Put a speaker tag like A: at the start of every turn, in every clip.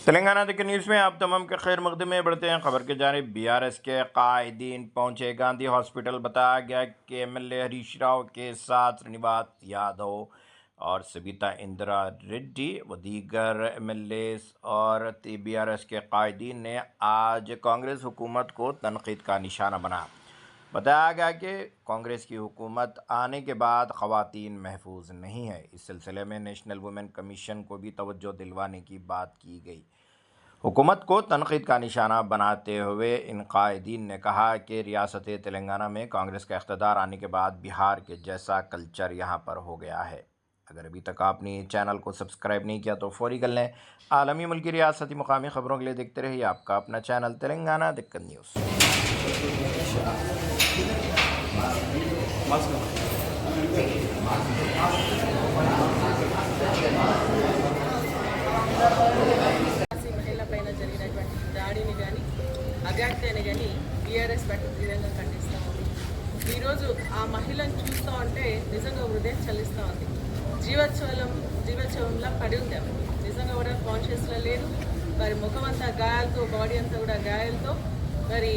A: तेलंगाना तक न्यूज़ में आप तमाम के खैर मकदम में बढ़ते हैं। खबर के जानिब बीआरएस के कायदीन पहुंचे गांधी हॉस्पिटल। बताया गया कि एमएलए हरीश राव के साथ श्रीनिवास यादव और सबिता इंदिरा रेड्डी व दीगर एमएलए और बीआरएस के कायदीन ने आज कांग्रेस हुकूमत को तनकीद का निशाना बनाया। बताया गया कि कांग्रेस की हुकूमत आने के बाद ख़वातीन महफूज नहीं है। इस सिलसिले में नेशनल वुमेन कमीशन को भी तवज्जो दिलवाने की बात की गई। हुकूमत को तनकीद का निशाना बनाते हुए इन कायदीन ने कहा कि रियासत तेलंगाना में कांग्रेस का इक़्तिदार आने के बाद बिहार के जैसा कल्चर यहाँ पर हो गया है। अगर अभी तक आपने चैनल को सब्सक्राइब नहीं किया तो फौरी कर लें। आलमी, मुल्की, रियासती, मुकामी खबरों के लिए देखते रहिए आपका अपना चैनल तेलंगाना दिक्कत न्यूज़।
B: మహిళలపైన జరిగినటువంటి దాడిని కానీ అగాత్యాన్ని కానీ బీఆర్ఎస్ పార్టీ తీవ్రంగా ఖండిస్తూ ఉంది. ఈరోజు ఆ మహిళను చూస్తూ ఉంటే నిజంగా హృదయం చలిస్తూ ఉంది. జీవోత్సవంలా పడి ఉంది. నిజంగా కూడా కాన్షియస్లో లేదు. మరి ముఖం అంతా గాయాలతో, బాడీ అంతా కూడా గాయాలతో, మరి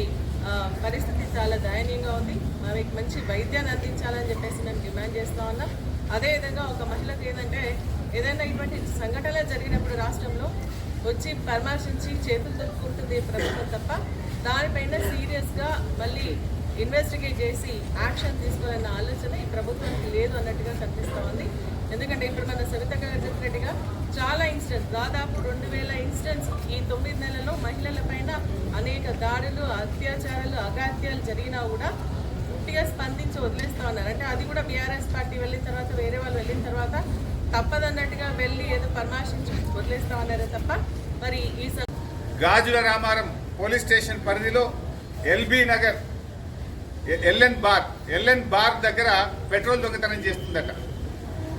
B: పరిస్థితి చాలా దయనీయంగా ఉంది. ఆమెకు మంచి వైద్యాన్ని అందించాలని చెప్పేసి మేము డిమాండ్ చేస్తూ ఉన్నాం. అదేవిధంగా ఒక మహిళకు ఏంటంటే ఏదైనా ఇటువంటి సంఘటనలు జరిగినప్పుడు రాష్ట్రంలో వచ్చి పరామర్శించి చేతులు దొరుకుతుంది ప్రభుత్వం తప్ప దానిపైన సీరియస్గా మళ్ళీ ఇన్వెస్టిగేట్ చేసి యాక్షన్ తీసుకోవాలన్న ఆలోచన ఈ ప్రభుత్వానికి లేదు అన్నట్టుగా కనిపిస్తూ ఉంది. ఎందుకంటే ఇప్పుడు మన సవిత గారు చెప్పినట్టుగా చాలా ఇన్సిడెంట్స్, దాదాపు 2000 ఇన్సిడెంట్స్ ఈ 9 నెలల్లో మహిళలపైన అనేక దాడులు, అత్యాచారాలు, అగాత్యాలు జరిగినా కూడా పూర్తిగా స్పందించి వదిలేస్తూ ఉన్నారు. అంటే అది కూడా బీఆర్ఎస్ పార్టీ వెళ్ళిన తర్వాత, వేరే వాళ్ళు వెళ్ళిన తర్వాత తప్పదన్నట్టుగా వెళ్ళి ఏదో పరామర్శించి వదిలేస్తా ఉన్నారే తప్ప మరి ఈ
C: గాజుల రామారం పోలీస్ స్టేషన్ పరిధిలో ఎల్బీ నగర్ ఎల్ఎన్ బార్ దగ్గర పెట్రోల్ దొంగతనం చేస్తుందట.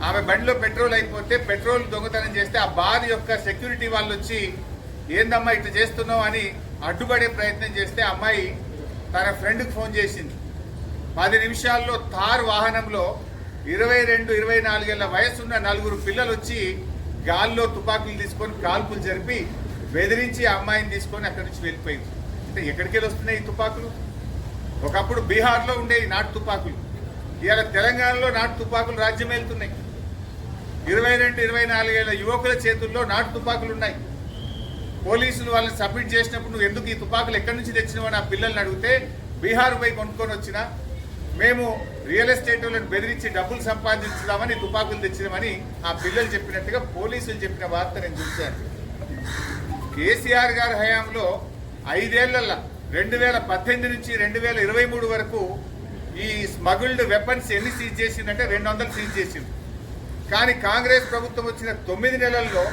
C: ఆమె బండిలో పెట్రోల్ అయిపోతే పెట్రోల్ దొంగతనం చేస్తే ఆ బార్ యొక్క సెక్యూరిటీ వాళ్ళు వచ్చి ఏందమ్మా ఇట్లా చేస్తున్నావు అని అడ్డుపడే ప్రయత్నం చేస్తే అమ్మాయి తన ఫ్రెండ్కి ఫోన్ చేసింది. 10 నిమిషాల్లో థార్ వాహనంలో 22-24 ఏళ్ల వయసున్న 4 పిల్లలు వచ్చి గాల్లో తుపాకులు తీసుకొని కాల్పులు జరిపి బెదిరించి ఆ అమ్మాయిని తీసుకొని అక్కడి నుంచి వెళ్ళిపోయింది. అంటే ఎక్కడికి వెళ్ళి వస్తున్నాయి ఈ తుపాకులు? ఒకప్పుడు బీహార్లో ఉండేవి నాటు తుపాకులు, ఇవాళ తెలంగాణలో నాటు తుపాకులు రాజ్యం వెళ్తున్నాయి. 22-24 ఏళ్ల యువకుల చేతుల్లో నాటు తుపాకులు ఉన్నాయి. పోలీసులు వాళ్ళని సబ్మిట్ చేసినప్పుడు నువ్వు ఎందుకు ఈ తుపాకులు ఎక్కడి నుంచి తెచ్చినావని ఆ పిల్లల్ని అడిగితే బీహార్ పోయి కొనుక్కొని వచ్చినా, మేము రియల్ ఎస్టేట్ వాళ్ళని బెదిరించి డబ్బులు సంపాదించుదామని తుపాకులు తెచ్చినామని ఆ పిల్లలు చెప్పినట్టుగా పోలీసులు చెప్పిన వార్త నేను చూశాను. కేసీఆర్ గారి హయాంలో 5 ఏళ్లలో 2018 నుంచి 2023 వరకు ఈ స్మగుల్డ్ వెపన్స్ ఎన్ని సీజ్ చేసిందంటే 200 సీజ్ చేసింది. కానీ కాంగ్రెస్ ప్రభుత్వం వచ్చిన 9 నెలల్లో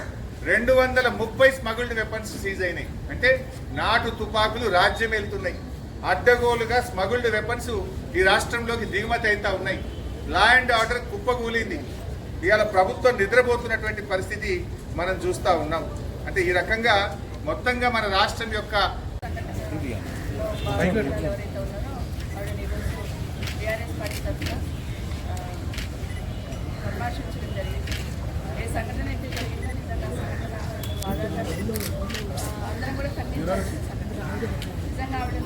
C: 230 స్మగుల్డ్ వెపన్స్ సీజ్ అయినాయి. అంటే నాటు తుపాకులు రాజ్యం వెళ్తున్నాయి. అడ్డగోలుగా స్మగుల్డ్ వెపన్స్ ఈ రాష్ట్రంలోకి దిగుమతి అవుతా ఉన్నాయి. లా అండ్ ఆర్డర్ కుప్పకూలింది. ఇవాళ ప్రభుత్వం నిద్రపోతున్నటువంటి పరిస్థితి మనం చూస్తూ ఉన్నాం. అంటే ఈ రకంగా మొత్తంగా మన రాష్ట్రం యొక్క
B: సంభాషించడం జరిగింది. ఏ సంఘటన అయితే జరిగిందో నిజంగా అందరం కూడా ఖండించాల్సిన సంఘటన. నిజంగా ఆవిడ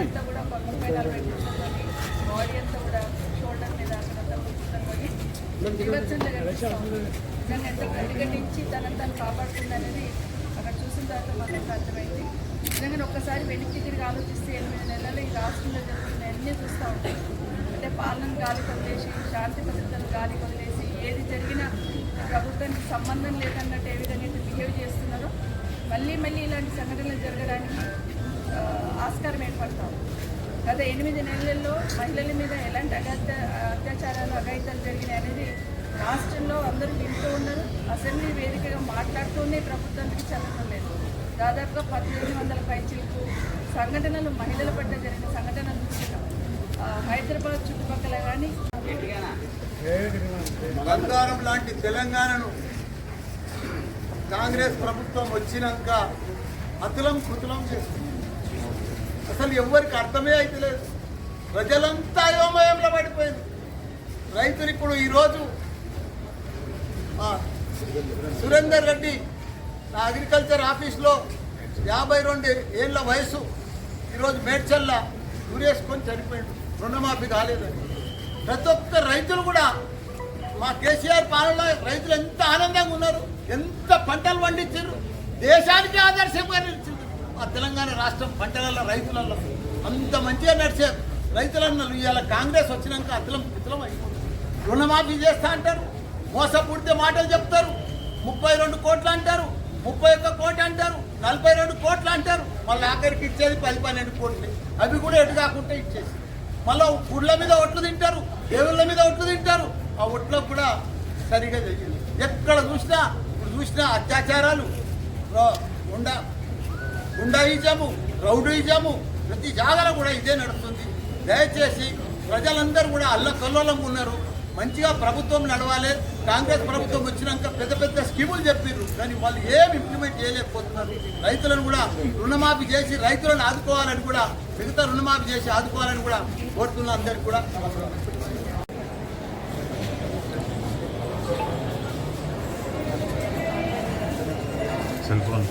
B: అంతా కూడా 30-40 నిమిషాలతోని బాడీ అంతా కూడా షోల్డర్ మీద అక్కడంతా కూర్చుంటుంది. వివత్సంగా కనిపిస్తుంది. నిజంగా ఎంత ప్రతిఘటించి తనని కాపాడుతుంది అనేది అక్కడ చూసిన తర్వాత మనకు అర్థమైంది. నిజంగా ఒక్కసారి వెనక్కి తిరిగి ఆలోచిస్తే 8 నెలలు ఈ రాష్ట్రంలో జరుగుతున్న అన్నీ చూస్తూ ఉంటాయి. అంటే పాలన గాలి వదిలేసి, శాంతి భద్రతలు గాలి వదిలేసి, ఏది జరిగినా ప్రభుత్వానికి సంబంధం లేదన్నట్టు ఏ విధంగా అయితే బిహేవ్ చేస్తున్నారో మళ్ళీ ఇలాంటి సంఘటనలు జరగడానికి ఆస్కారం ఏర్పడతాం. గత 8 నెలల్లో మహిళల మీద ఎలాంటి అత్యాచారాలు, అఘాయితాలు జరిగినాయి అనేది రాష్ట్రంలో అందరూ వింటూ ఉన్నారు. అసెంబ్లీ వేదికగా మాట్లాడుతూనే ప్రభుత్వానికి చల్లడం లేదు. దాదాపుగా 1500 పైచిలకు సంఘటనలు మహిళల పట్ల జరిగిన సంఘటనలు చూస్తున్నాం. హైదరాబాద్ చుట్టుపక్కల కానీ
D: బంగారం లాంటి తెలంగాణను కాంగ్రెస్ ప్రభుత్వం వచ్చినాక అతులం కుతులం చేస్తుంది. అసలు ఎవరికి అర్థమే అయితే లేదు. ప్రజలంతా అయోమయంలో పడిపోయింది. రైతులు ఇప్పుడు ఈరోజు సురేందర్ రెడ్డి నా అగ్రికల్చర్ ఆఫీస్లో 52 ఏళ్ళ వయసు ఈరోజు మేడ్చల్ల ఊరేసుకొని చనిపోయాడు. రుణమాఫీ కాలేదని ప్రతి ఒక్క రైతులు కూడా మా కేసీఆర్ పాలనలో రైతులు ఎంత ఆనందంగా ఉన్నారు, ఎంత పంటలు పండించారు, దేశానికి ఆదర్శంగా నిలిచింది. మా తెలంగాణ రాష్ట్రం పంటలలో రైతులలో అంత మంచిగా నడిచారు రైతులన్నలు. ఇవాళ కాంగ్రెస్ వచ్చినాక అతలం పితలం అయిపోతుంది. రుణమాఫీ చేస్తా అంటారు, మోసపూడితే మాటలు చెప్తారు, 32 కోట్లు అంటారు, 31 కోట్లు అంటారు, 42 కోట్లు అంటారు. మళ్ళీ ఆఖరికి ఇచ్చేది 10-12 కోట్లు. అవి కూడా ఎటు కాకుండా ఇచ్చేసి మళ్ళీ గుడ్ల మీద ఒట్లు తింటారు, దేవుళ్ళ మీద ఒట్లు తింటారు. ఆ ఒట్లకు కూడా సరిగా జరిగింది. ఎక్కడ చూసినా అత్యాచారాలు, గుండాయిజము, రౌడీజము, ప్రతి జాగాలో కూడా ఇదే నడుస్తుంది. దయచేసి ప్రజలందరూ కూడా అల్లకల్లోలంగా ఉన్నారు. మంచిగా ప్రభుత్వం నడవాలి. కాంగ్రెస్ ప్రభుత్వం వచ్చినాక పెద్ద పెద్ద స్కీములు చెప్పారు, కానీ వాళ్ళు ఏం ఇంప్లిమెంట్ చేయలేకపోతున్నారు. రైతులను కూడా రుణమాఫీ చేసి రైతులను ఆదుకోవాలని కూడా, మిగతా రుణమాఫీ చేసి ఆదుకోవాలని కూడా కోరుతున్న అందరికీ కూడా
E: సెల్ ఫోన్